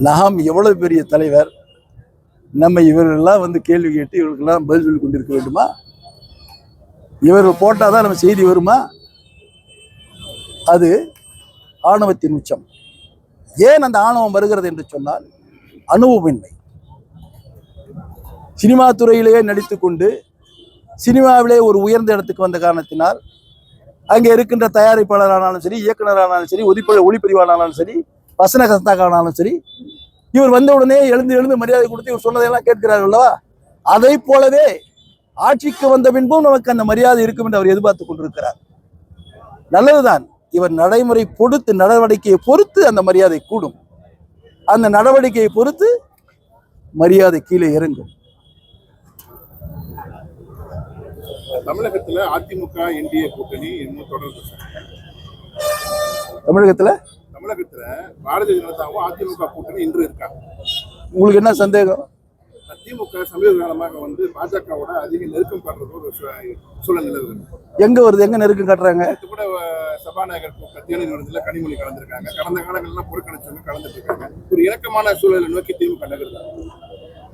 நாம் எவ்வளவு பெரிய தலைவர், நம்ம இவர்களெல்லாம் வந்து கேள்வி கேட்டு இவர்களுக்கெல்லாம் பதில் சொல்லி கொண்டிருக்க வேண்டுமா? இவர்கள் போட்டாதான் நம்ம செய்தி வருமா? அது ஆணவத்தின் உச்சம். ஏன் அந்த ஆணவம் வருகிறது என்று சொன்னால் அனுபவமின்மை. சினிமா துறையிலேயே நடித்து கொண்டு சினிமாவிலே ஒரு உயர்ந்த இடத்துக்கு வந்த காரணத்தினால் அங்கே இருக்கின்ற தயாரிப்பாளரானாலும் சரி, இயக்குநரானாலும் சரி, ஒளிப்பதிவாளரானாலும் சரி, வசன கர்த்தாவானாலும் சரி, இவர் வந்த உடனே எழுந்து மரியாதை கொடுத்து இவர் சொன்னதையெல்லாம் கேட்கிறார்கள் அல்லவா? அதை போலவே ஆட்சிக்கு வந்த பின்பும் நமக்கு அந்த மரியாதை இருக்கும் என்று அவர் எதிர்பார்த்து கொண்டிருக்கிறார். நல்லதுதான். இவர் நடைமுறை பொறுத்து, நடவடிக்கையை பொறுத்து அந்த மரியாதை கூடும். அந்த நடவடிக்கையை பொறுத்து மரியாதை கீழே இறங்கும். தமிழகத்துல அதிமுக என்டிஏ கூட்டணி இன்னும் தொடர்ந்து. தமிழகத்துல பாரதிய ஜனதாவும் அதிமுக கூட்டணி இன்று இருக்காங்க. உங்களுக்கு என்ன சந்தேகம்? திமுக சமீப காலமாக வந்து பாஜகவோட அதிக நெருக்கம் காட்டுறது ஒரு சூழல் நிலவுது. எங்க வருது? எங்க நெருக்கம் காட்டுறாங்க? கூட சபாநாயகர் தேர்தல் விருதுல கனிமொழி கலந்துருக்காங்க. கடந்த காலங்கள்லாம் புறக்கணிச்சவங்க கலந்துட்டு இருக்காங்க. ஒரு இணக்கமான சூழலை நோக்கி திமுக நகருது.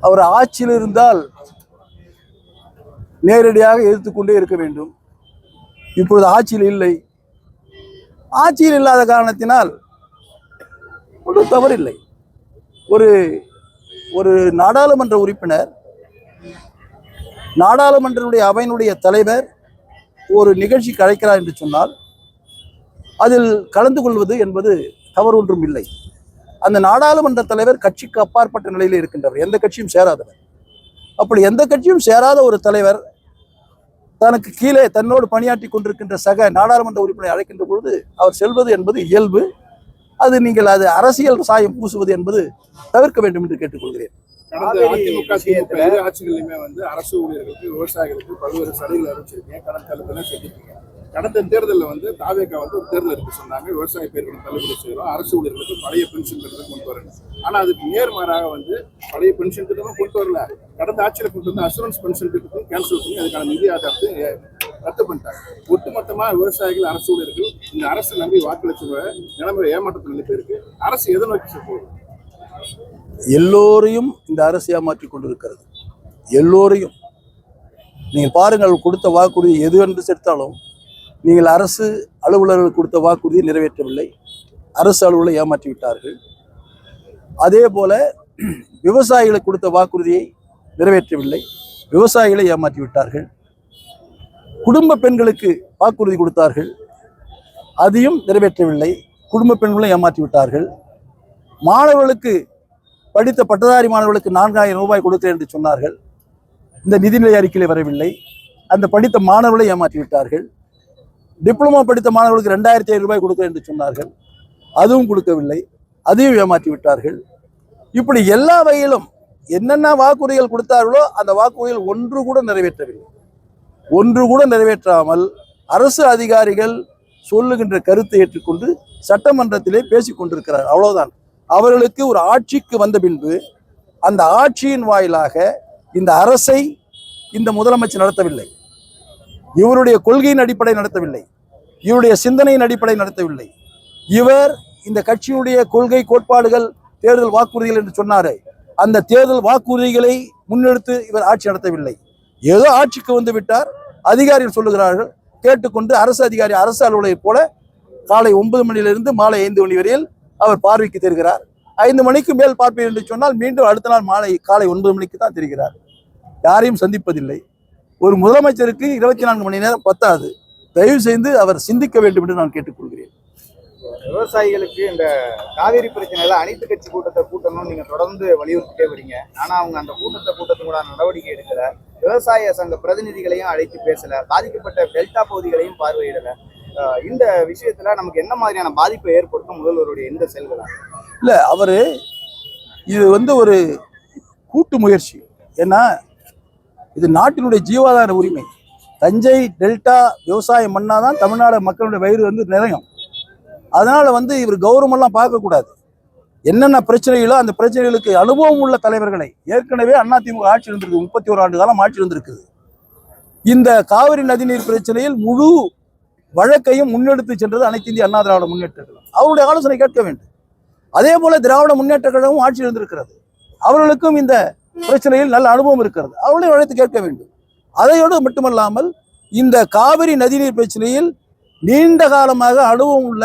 அவர் ஆட்சியில் இருந்தால் நேரடியாக எதிர்த்துக்கொண்டே இருக்க வேண்டும். இப்பொழுது ஆட்சியில் இல்லை. ஆட்சியில் இல்லாத காரணத்தினால் ஒரு தவறில்லை. ஒரு நாடாளுமன்ற உறுப்பினர், நாடாளுமன்றனுடைய அவையினுடைய தலைவர் ஒரு நிகழ்ச்சிக்கு அழைக்கிறார் என்று சொன்னால் அதில் கலந்து கொள்வது என்பது தவறு ஒன்றும் இல்லை. அந்த நாடாளுமன்ற தலைவர் கட்சிக்கு அப்பாற்பட்ட நிலையில் இருக்கின்றவர், எந்த கட்சியும் சேராதவர். அப்படி எந்த கட்சியும் சேராத ஒரு தலைவர் தனக்கு கீழே தன்னோடு பணியாற்றி கொண்டிருக்கின்ற சக நாடாளுமன்ற உறுப்பினரை அழைக்கின்ற பொழுது அவர் செல்வது என்பது இயல்பு. அது நீங்கள் அது அரசியல் சாயம் பூசுவது என்பது தவிர்க்க வேண்டும் என்று கேட்டுக்கொள்கிறேன். ஆட்சிகளிலுமே வந்து அரசு ஊழியர்களுக்கு, விவசாயிகளுக்கு பல்வேறு சலுகைகள் அறிவிச்சிருக்கீங்க. கடந்த தேர்தலில் வந்து தாவேகா வந்து ஒரு தேர்தல் எடுத்து சொன்னாங்க, விவசாய பயிர்களுக்கு தள்ளுபடி செய்யறோம், அரசு ஊழியர்களுக்கு பழைய பென்ஷன் திட்டத்தை கொண்டு வரணும். ஆனா அதுக்கு நேர்மாறாக வந்து பழைய பென்ஷன் திட்டமும் கொண்டு வரல. கடந்த ஆட்சியில் கொண்டு வந்து அசூரன்ஸ் பென்ஷன் திட்டத்தையும் கேன்சல் பண்ணி அதுக்கான நிதி ஆதாரத்தை ரத்து பண்ணிட்டாங்க. ஒட்டுமொத்தமா விவசாயிகள், அரசு ஊழியர்கள் இந்த அரசு நம்பி வாக்களிச்ச நிலைமை ஏமாற்றத்தில் நிலை இருக்கு. அரசு எதை நோக்கி போகுது? எல்லோரையும் இந்த அரசு ஏமாற்றிக் கொண்டிருக்கிறது. எல்லோரையும் நீங்கள் பாருங்கள், கொடுத்த வாக்குறுதி எது என்று சேர்த்தாலும் நீங்கள் அரசு அலுவலர்கள் கொடுத்த வாக்குறுதியை நிறைவேற்றவில்லை, அரசு அலுவலரை ஏமாற்றி விட்டார்கள். அதே போல விவசாயிகளுக்கு கொடுத்த வாக்குறுதியை நிறைவேற்றவில்லை, விவசாயிகளை ஏமாற்றி விட்டார்கள். குடும்ப பெண்களுக்கு வாக்குறுதி கொடுத்தார்கள், அதையும் நிறைவேற்றவில்லை, குடும்ப பெண்களை ஏமாற்றி விட்டார்கள். மாணவர்களுக்கு, படித்த பட்டதாரி மாணவர்களுக்கு 4000 ரூபாய் கொடுத்தேன் என்று சொன்னார்கள், இந்த நிதிநிலை அறிக்கையில் வரவில்லை. அந்த படித்த மாணவர்களை ஏமாற்றி விட்டார்கள். டிப்ளமோ படித்த மாணவர்களுக்கு 2500 ரூபாய் கொடுக்க என்று சொன்னார்கள், அதுவும் கொடுக்கவில்லை, அதையும் ஏமாற்றி விட்டார்கள். இப்படி எல்லா வகையிலும் என்னென்ன வாக்குறுதிகள் கொடுத்தார்களோ அந்த வாக்குறுதிகள் ஒன்று கூட நிறைவேற்றவில்லை. ஒன்று கூட நிறைவேற்றாமல் அரசு அதிகாரிகள் சொல்லுகின்ற கருத்தை ஏற்றுக்கொண்டு சட்டமன்றத்திலே பேசிக் கொண்டிருக்கிறார். அவ்வளவுதான். அவர்களுக்கு ஒரு ஆட்சிக்கு வந்த பின்பு அந்த ஆட்சியின் வாயிலாக இந்த அரசை இந்த முதலமைச்சர் நடத்தவில்லை, இவருடைய கொள்கையின் அடிப்படை நடத்தவில்லை, இவருடைய சிந்தனையின் அடிப்படை நடத்தவில்லை. இவர் இந்த கட்சியுடைய கொள்கை, கோட்பாடுகள், தேர்தல் வாக்குறுதிகள் என்று சொன்னாரே, அந்த தேர்தல் வாக்குறுதிகளை முன்னெடுத்து இவர் ஆட்சி நடத்தவில்லை. ஏதோ ஆட்சிக்கு வந்து விட்டார், அதிகாரிகள் சொல்லுகிறார்கள் கேட்டுக்கொண்டு அரசு அதிகாரி, அரசு அலுவலரை போல காலை 9 மணியிலிருந்து மாலை 5 மணி வரையில் அவர் பார்வைக்கு தெரிகிறார். 5 மணிக்கு மேல் பார்ப்பேன் என்று சொன்னால் மீண்டும் அடுத்த நாள் காலை 9 மணிக்கு தான் தெரிகிறார். யாரையும் சந்திப்பதில்லை. ஒரு முதலமைச்சருக்கு 24 மணி நேரம் பத்தாது. தயவு செய்து அவர் சிந்திக்க வேண்டும் என்று நான் கேட்டுக்கொள்கிறேன். விவசாயிகளுக்கு இந்த காவிரி பிரச்சனையில அனைத்து கட்சி கூட்டத்தை கூட்டணும் நீங்க தொடர்ந்து வலியுறுத்திட்டே வரீங்க. ஆனா அவங்க அந்த கூட்டத்துக்கூட நடவடிக்கை எடுக்கல, விவசாய சங்க பிரதிநிதிகளையும் அழைத்து பேசல, பாதிக்கப்பட்ட டெல்டா பகுதிகளையும் பார்வையிடல. இந்த விஷயத்துல நமக்கு என்ன மாதிரியான பாதிப்பை ஏற்படுத்தும் முதல்வருடைய எந்த செயல்களா? இல்ல, அவரு இது வந்து ஒரு கூட்டு முயற்சி. ஏன்னா இது நாட்டினுடைய ஜீவாதார உரிமை. தஞ்சை டெல்டா விவசாய மண்ணாதான் தமிழ்நாடு மக்களுடைய வயிறு வந்து நிறையும். அதனால வந்து இவர் கௌரவமெல்லாம் பார்க்கக்கூடாது. என்னென்ன பிரச்சனைகளோ அந்த பிரச்சனைகளுக்கு அனுபவம் உள்ள தலைவர்களை, ஏற்கனவே அதிமுக ஆட்சி இருந்திருக்கு, 31 ஆண்டு காலம் ஆட்சி இருந்திருக்குது. இந்த காவிரி நதிநீர் பிரச்சனையில் முழு வழக்கையும் முன்னெடுத்து சென்றது அனைத்து இந்திய அண்ணா திராவிட முன்னேற்ற கழகம். அவருடைய ஆலோசனை கேட்க வேண்டும். அதே போல திராவிட முன்னேற்ற கழகமும் ஆட்சி இருந்திருக்கிறது. அவர்களுக்கும் இந்த பிரச்சனையில் நல்ல அனுபவம் இருக்கிறது. அவர்களையும் அழைத்து கேட்க வேண்டும். அதையோடு மட்டுமல்லாமல் இந்த காவிரி நதிநீர் பிரச்சனையில் நீண்ட காலமாக அனுபவம் உள்ள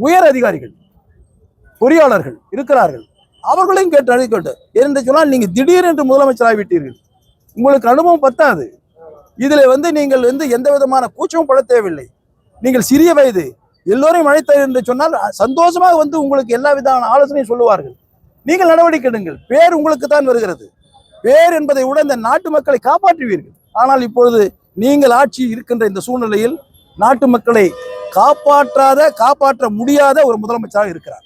உயர் அதிகாரிகள், பொறியாளர்கள் இருக்கிறார்கள். அவர்களையும் கேட்டு அழைக்கட்டு. என்று சொன்னால் நீங்க திடீரென்று முதலமைச்சர் ஆகிவிட்டீர்கள், உங்களுக்கு அனுபவம் பத்தாது. இதுல நீங்கள் எந்த விதமான கூச்சமும் பட தேவையில்லை. நீங்கள் சிறிய வயது, எல்லோரையும் அழைத்தார் என்று சொன்னால் சந்தோஷமாக உங்களுக்கு எல்லா விதமான ஆலோசனையும் சொல்லுவார்கள். நீங்கள் நடவடிக்கை எடுங்கள். பேர் உங்களுக்கு தான் வருகிறது. பேர் என்பதை விட இந்த நாட்டு மக்களை காப்பாற்றுவீர்கள். ஆனால் இப்பொழுது நீங்கள் ஆட்சி இருக்கின்ற இந்த சூழ்நிலையில் நாட்டு மக்களை காப்பாற்ற முடியாத ஒரு முதலமைச்சராக இருக்கிறார்.